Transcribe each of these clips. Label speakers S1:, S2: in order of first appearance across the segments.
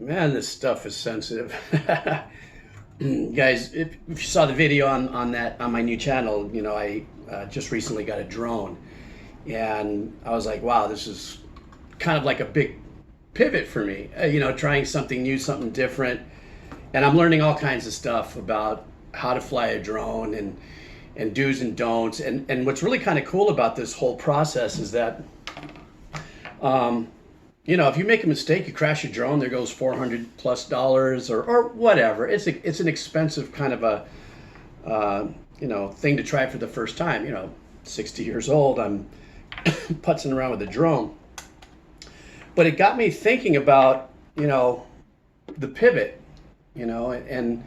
S1: Man, this stuff is sensitive. Guys, if you saw the video on that on my new channel, I just recently got a drone, and I was like, wow, this is kind of like a big pivot for me. Trying something new, something different, and I'm learning all kinds of stuff about how to fly a drone and do's and don'ts. And what's really kind of cool about this whole process is that um, if you make a mistake, you crash your drone, there goes $400+ or whatever. It's an expensive kind of a thing to try for the first time. 60 years old, I'm putzing around with a drone. But it got me thinking about the pivot, and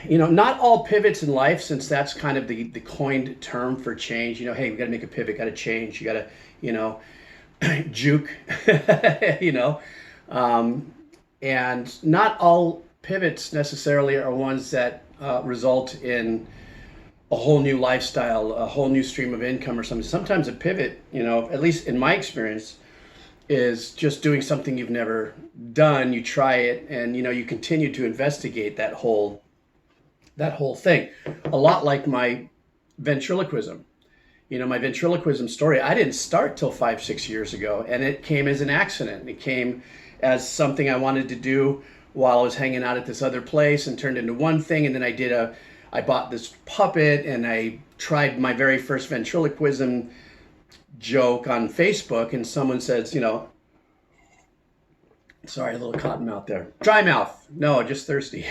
S1: not all pivots in life, since that's kind of the coined term for change. Hey, we got to make a pivot, got to change, you got to juke, you know, um, and not all pivots necessarily are ones that result in a whole new lifestyle, a whole new stream of income or something. Sometimes a pivot, at least in my experience, is just doing something you've never done. You try it, and you continue to investigate that whole thing. A lot like my ventriloquism. My ventriloquism story, I didn't start till 5, 6 years ago, and it came as an accident. It came as something I wanted to do while I was hanging out at this other place, and turned into one thing. And then I bought this puppet, and I tried my very first ventriloquism joke on Facebook, and someone says, sorry, a little cotton mouth there. Dry mouth. No, just thirsty.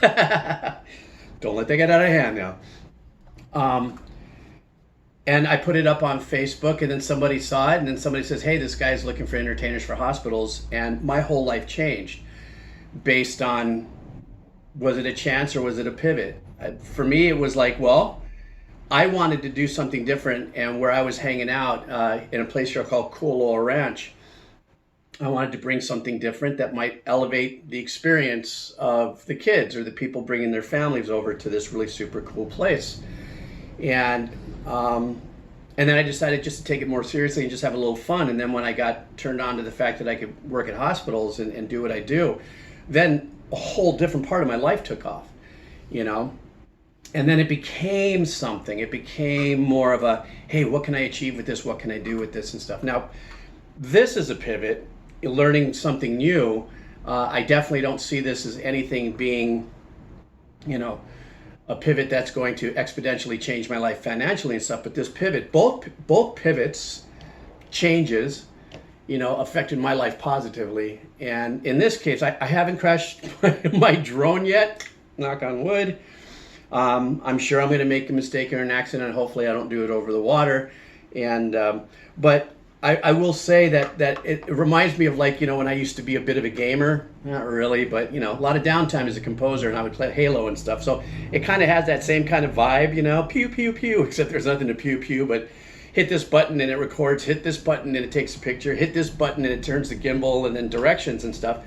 S1: Don't let that get out of hand now. Um, and I put it up on Facebook, and then somebody saw it, and then somebody says, hey, this guy's looking for entertainers for hospitals. And my whole life changed based on, was it a chance or was it a pivot? For me, it was like, well, I wanted to do something different. And where I was hanging out in a place here called Cool Ranch, I wanted to bring something different that might elevate the experience of the kids or the people bringing their families over to this really super cool place. And um, and then I decided just to take it more seriously and just have a little fun. And then when I got turned on to the fact that I could work at hospitals and do what I do, then a whole different part of my life took off, you know. And then it became something. It became more of a, hey, what can I achieve with this? What can I do with this and stuff? Now, this is a pivot, learning something new. I definitely don't see this as anything being, you know, a pivot that's going to exponentially change my life financially and stuff. But this pivot, both pivots, changes, affected my life positively. And in this case, I haven't crashed my drone yet, knock on wood. I'm sure I'm going to make a mistake or an accident. Hopefully I don't do it over the water. And but I will say that it reminds me of, like, when I used to be a bit of a gamer. Not really, but a lot of downtime as a composer, and I would play Halo and stuff. So it kind of has that same kind of vibe, pew pew pew, except there's nothing to pew pew, but hit this button and it records, hit this button and it takes a picture, hit this button and it turns the gimbal, and then directions and stuff.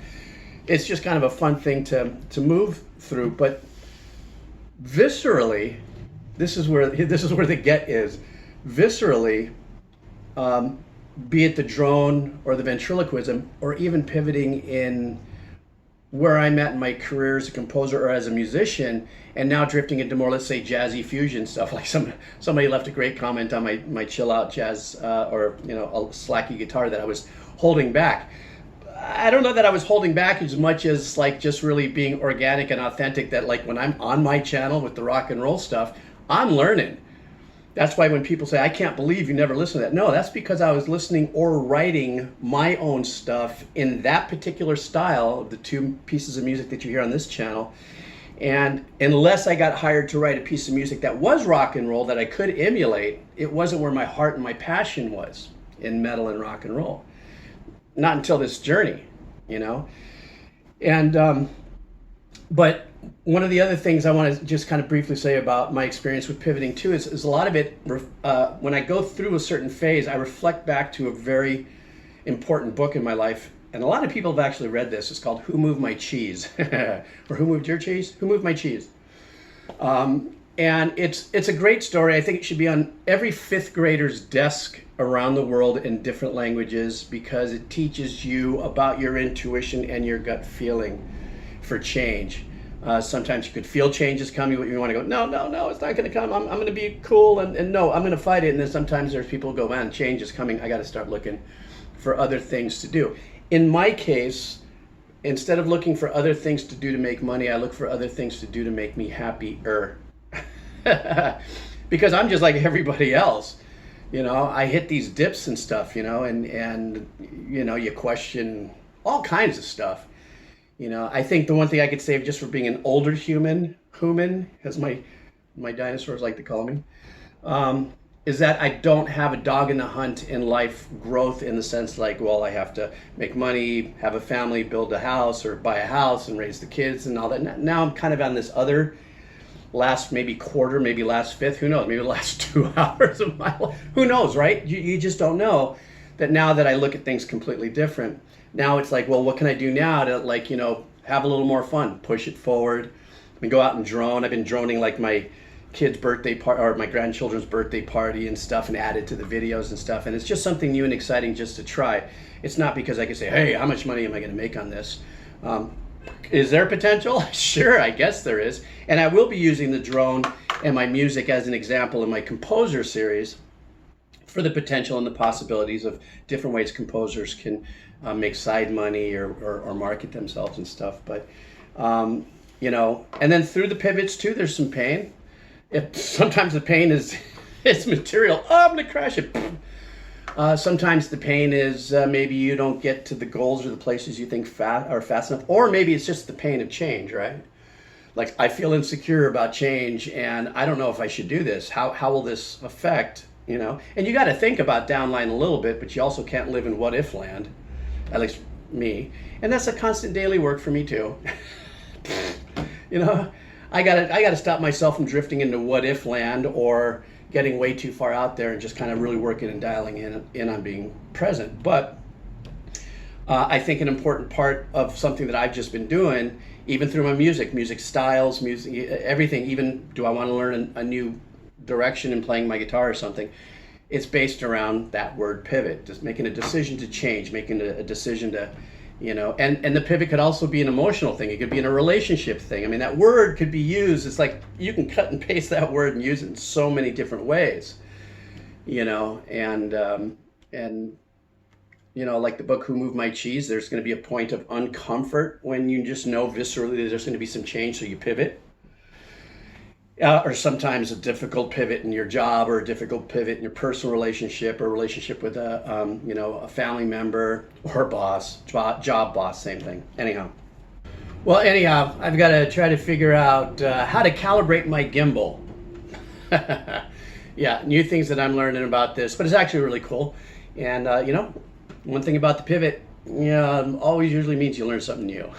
S1: It's just kind of a fun thing to move through. But viscerally, this is where the get is. Viscerally, be it the drone or the ventriloquism, or even pivoting in where I'm at in my career as a composer or as a musician, and now drifting into more, let's say, jazzy fusion stuff. Like somebody left a great comment on my chill out jazz or a slacky guitar that I was holding back. I don't know that I was holding back as much as, like, just really being organic and authentic. That, like, when I'm on my channel with the rock and roll stuff, I'm learning. That's why when people say, I can't believe you never listened to that. No, that's because I was listening or writing my own stuff in that particular style of the two pieces of music that you hear on this channel. And unless I got hired to write a piece of music that was rock and roll that I could emulate, it wasn't where my heart and my passion was, in metal and rock and roll. Not until this journey, And but one of the other things I want to just kind of briefly say about my experience with pivoting too is a lot of it, when I go through a certain phase, I reflect back to a very important book in my life. And a lot of people have actually read this. It's called Who Moved My Cheese? Or Who Moved Your Cheese? Who Moved My Cheese? And it's a great story. I think it should be on every fifth grader's desk around the world in different languages because it teaches you about your intuition and your gut feeling for change. Sometimes you could feel change is coming, but you want to go, no, no, no, it's not going to come. I'm going to be cool, and no, I'm going to fight it. And then sometimes there's people who go, man, change is coming. I got to start looking for other things to do. In my case, instead of looking for other things to do to make money, I look for other things to do to make me happier. Because I'm just like everybody else. You know, I hit these dips and stuff, you know, and you know, you question all kinds of stuff. You know, I think the one thing I could say just for being an older human, as my dinosaurs like to call me, is that I don't have a dog in the hunt in life growth in the sense like, well, I have to make money, have a family, build a house, or buy a house and raise the kids and all that. Now I'm kind of on this other last maybe quarter, maybe last fifth, who knows, maybe the last 2 hours of my life. Who knows, right? You just don't know that now that I look at things completely different. Now it's like, well, what can I do now to, like, you know, have a little more fun, push it forward. I mean, go out and drone. I've been droning like my kid's birthday party or my grandchildren's birthday party and stuff, and add it to the videos and stuff. And it's just something new and exciting just to try. It's not because I can say, hey, how much money am I going to make on this? Is there potential? Sure, I guess there is. And I will be using the drone and my music as an example in my composer series for the potential and the possibilities of different ways composers can make side money or market themselves and stuff. But, you know, and then through the pivots too, there's some pain. Sometimes the pain is it's material. Oh, I'm going to crash it. Sometimes the pain is maybe you don't get to the goals or the places you think are fast enough. Or maybe it's just the pain of change, right? Like, I feel insecure about change and I don't know if I should do this. How will this affect, you know? And you got to think about downline a little bit, but you also can't live in what if land, at least me. And that's a constant daily work for me too. You know, I gotta stop myself from drifting into what if land or getting way too far out there and just kind of really working and dialing in on being present. But I think an important part of something that I've just been doing, even through my music styles, music, everything, even do I want to learn a new direction in playing my guitar or something, it's based around that word pivot, just making a decision to change, making a decision to, you know, and the pivot could also be an emotional thing. It could be in a relationship thing. I mean, that word could be used. It's like you can cut and paste that word and use it in so many different ways, you know, and you know, like the book Who Moved My Cheese, there's going to be a point of uncomfort when you just know viscerally there's going to be some change, so you pivot. Or sometimes a difficult pivot in your job, or a difficult pivot in your personal relationship, or a relationship with a, you know, a family member or boss, job boss, same thing. Anyhow, I've got to try to figure out how to calibrate my gimbal. Yeah, new things that I'm learning about this, but it's actually really cool. And you know, one thing about the pivot, always usually means you learn something new.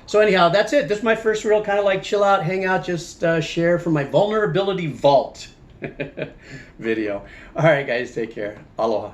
S1: So anyhow, that's it. This is my first real kind of like chill out, hang out, just share from my vulnerability vault video. All right, guys, take care. Aloha.